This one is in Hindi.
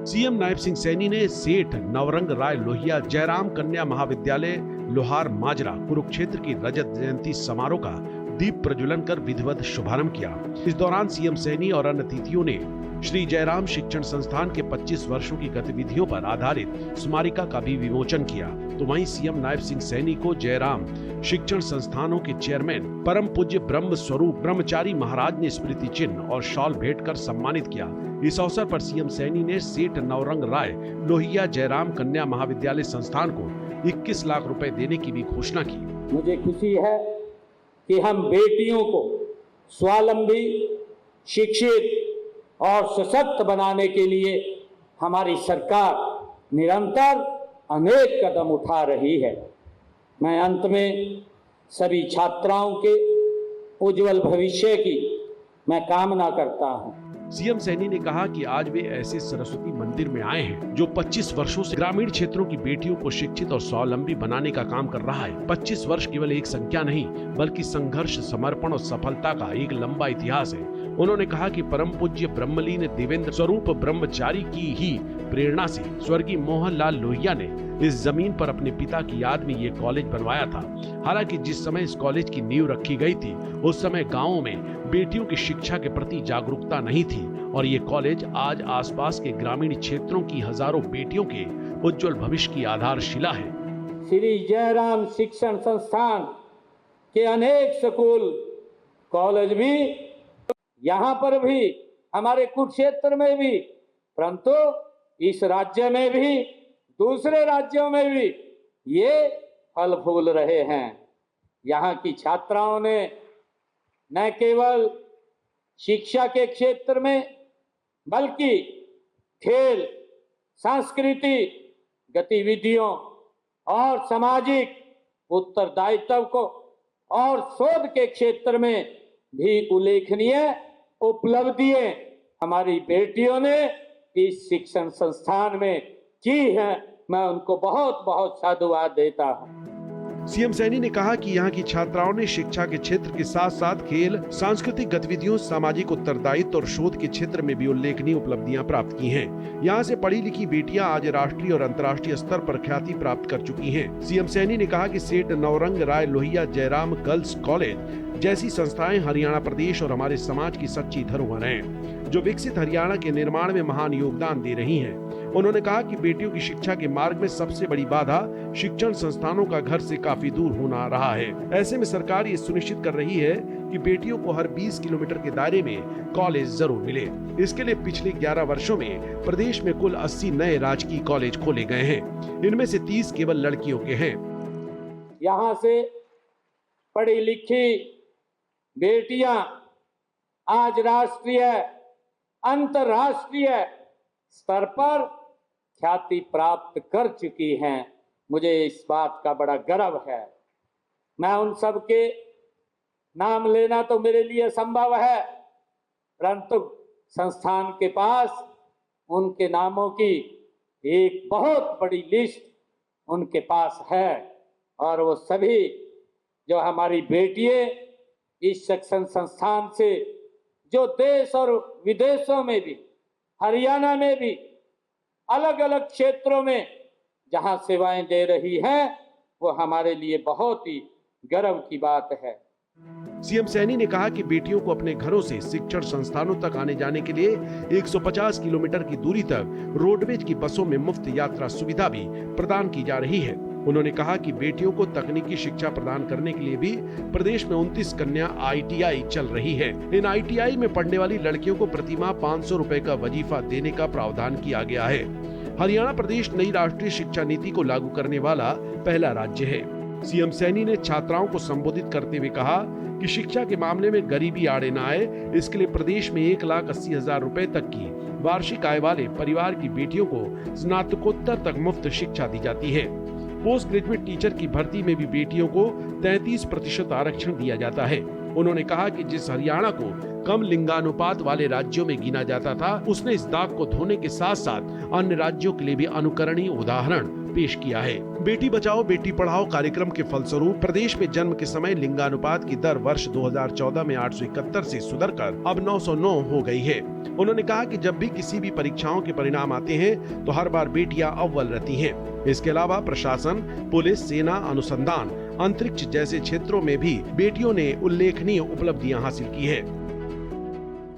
सीएम नायब सिंह सैनी ने सेठ नवरंग राय लोहिया जयराम कन्या महाविद्यालय लोहार माजरा कुरुक्षेत्र की रजत जयंती समारोह का दीप प्रज्वलन कर विधिवत शुभारंभ किया। इस दौरान सीएम सैनी और अन्य अतिथियों ने श्री जयराम शिक्षण संस्थान के 25 वर्षों की गतिविधियों पर आधारित स्मारिका का भी विमोचन किया। तो वहीं सीएम नायब सिंह सैनी को जयराम शिक्षण संस्थानों के चेयरमैन परम पूज्य ब्रह्म स्वरूप ब्रह्मचारी महाराज ने स्मृति चिन्ह और शॉल भेंट कर सम्मानित किया। इस अवसर पर सीएम सैनी ने सेठ नवरंग राय लोहिया जयराम कन्या महाविद्यालय संस्थान को 21 लाख रुपए देने की भी घोषणा की। मुझे खुशी है कि हम बेटियों को स्वावलंबी, शिक्षित और सशक्त बनाने के लिए हमारी सरकार निरंतर अनेक कदम उठा रही है। मैं अंत में सभी छात्राओं के उज्जवल भविष्य की मैं कामना करता हूं। सीएम सैनी ने कहा कि आज वे ऐसे सरस्वती मंदिर में आए हैं जो 25 वर्षों से ग्रामीण क्षेत्रों की बेटियों को शिक्षित और स्वावलंबी बनाने का काम कर रहा है। 25 वर्ष केवल एक संख्या नहीं बल्कि संघर्ष, समर्पण और सफलता का एक लंबा इतिहास है। उन्होंने कहा कि परम पूज्य ब्रह्मलीन देवेंद्र स्वरूप ब्रह्मचारी की ही प्रेरणा से स्वर्गीय मोहन लाल लोहिया ने इस जमीन पर अपने पिता की याद में ये कॉलेज बनवाया था। हालांकि जिस समय इस कॉलेज की नींव रखी गई थी उस समय गाँवों में बेटियों की शिक्षा के प्रति जागरूकता नहीं थी और ये कॉलेज आज आसपास के ग्रामीण क्षेत्रों की हजारों बेटियों के उज्जवल भविष्य की आधारशिला है। श्री जयराम शिक्षण संस्थान के अनेक स्कूल कॉलेज भी यहाँ पर भी, हमारे कुरुक्षेत्र में भी, परंतु इस राज्य में भी, दूसरे राज्यों में भी ये फल फूल रहे हैं। यहाँ की छात्राओं ने न केवल शिक्षा के क्षेत्र में बल्कि खेल, सांस्कृतिक गतिविधियों और सामाजिक उत्तरदायित्व को और शोध के क्षेत्र में भी उल्लेखनीय उपलब्धियां हमारी बेटियों ने इस शिक्षण संस्थान में की है। मैं उनको बहुत बहुत साधुवाद देता हूँ। सीएम सैनी ने कहा कि यहाँ की छात्राओं ने शिक्षा के क्षेत्र के साथ साथ खेल, सांस्कृतिक गतिविधियों, सामाजिक उत्तरदायित्व और शोध के क्षेत्र में भी उल्लेखनीय उपलब्धियां प्राप्त की हैं। यहाँ से पढ़ी लिखी बेटियां आज राष्ट्रीय और अंतर्राष्ट्रीय स्तर पर ख्याति प्राप्त कर चुकी हैं। सीएम सैनी ने कहा कि सेठ नवरंग राय लोहिया जयराम गर्ल्स कॉलेज जैसी संस्थाएं हरियाणा प्रदेश और हमारे समाज की सच्ची धरोहर हैं, जो विकसित हरियाणा के निर्माण में महान योगदान दे रही हैं। उन्होंने कहा कि बेटियों की शिक्षा के मार्ग में सबसे बड़ी बाधा शिक्षण संस्थानों का घर से काफी दूर होना रहा है। ऐसे में सरकार ये सुनिश्चित कर रही है कि बेटियों को हर 20 किलोमीटर के दायरे में कॉलेज जरूर मिले। इसके लिए पिछले 11 वर्षों में प्रदेश में कुल 80 नए राजकीय कॉलेज खोले गए हैं। इनमें से 30 केवल लड़कियों के हैं। यहाँ से पढ़ी लिखी बेटियां आज राष्ट्रीय, अंतर्राष्ट्रीय स्तर पर ख्याति प्राप्त कर चुकी हैं। मुझे इस बात का बड़ा गर्व है। मैं उन सब के नाम लेना तो मेरे लिए संभव है, परंतु संस्थान के पास उनके नामों की एक बहुत बड़ी लिस्ट उनके पास है और वो सभी जो हमारी बेटियां इस शिक्षण संस्थान से जो देश और विदेशों में भी, हरियाणा में भी, अलग अलग क्षेत्रों में जहां सेवाएं दे रही हैं, वो हमारे लिए बहुत ही गर्व की बात है। सीएम सैनी ने कहा कि बेटियों को अपने घरों से शिक्षण संस्थानों तक आने जाने के लिए 150 किलोमीटर की दूरी तक रोडवेज की बसों में मुफ्त यात्रा सुविधा भी प्रदान की जा रही है। उन्होंने कहा कि बेटियों को तकनीकी शिक्षा प्रदान करने के लिए भी प्रदेश में 29 कन्या ITI चल रही है। इन ITI में पढ़ने वाली लड़कियों को प्रतिमाह 500 रुपए का वजीफा देने का प्रावधान किया गया है। हरियाणा प्रदेश नई राष्ट्रीय शिक्षा नीति को लागू करने वाला पहला राज्य है। सीएम सैनी ने छात्राओं को संबोधित करते हुए कहा कि शिक्षा के मामले में गरीबी आड़े न आए, इसके लिए प्रदेश में 1,80,000 रुपए तक की वार्षिक आय वाले परिवार की बेटियों को स्नातकोत्तर तक मुफ्त शिक्षा दी जाती है। पोस्ट ग्रेजुएट टीचर की भर्ती में भी बेटियों को 33% आरक्षण दिया जाता है। उन्होंने कहा कि जिस हरियाणा को कम लिंगानुपात वाले राज्यों में गिना जाता था, उसने इस दाग को धोने के साथ साथ अन्य राज्यों के लिए भी अनुकरणीय उदाहरण पेश किया है। बेटी बचाओ बेटी पढ़ाओ कार्यक्रम के फलस्वरूप प्रदेश में जन्म के समय लिंगानुपात की दर वर्ष 2014 में 871 से सुधरकर अब 909 हो गई है। उन्होंने कहा कि जब भी किसी भी परीक्षाओं के परिणाम आते हैं तो हर बार बेटियां अव्वल रहती हैं। इसके अलावा प्रशासन, पुलिस, सेना, अनुसंधान, अंतरिक्ष जैसे क्षेत्रों में भी बेटियों ने उल्लेखनीय उपलब्धियां हासिल की है।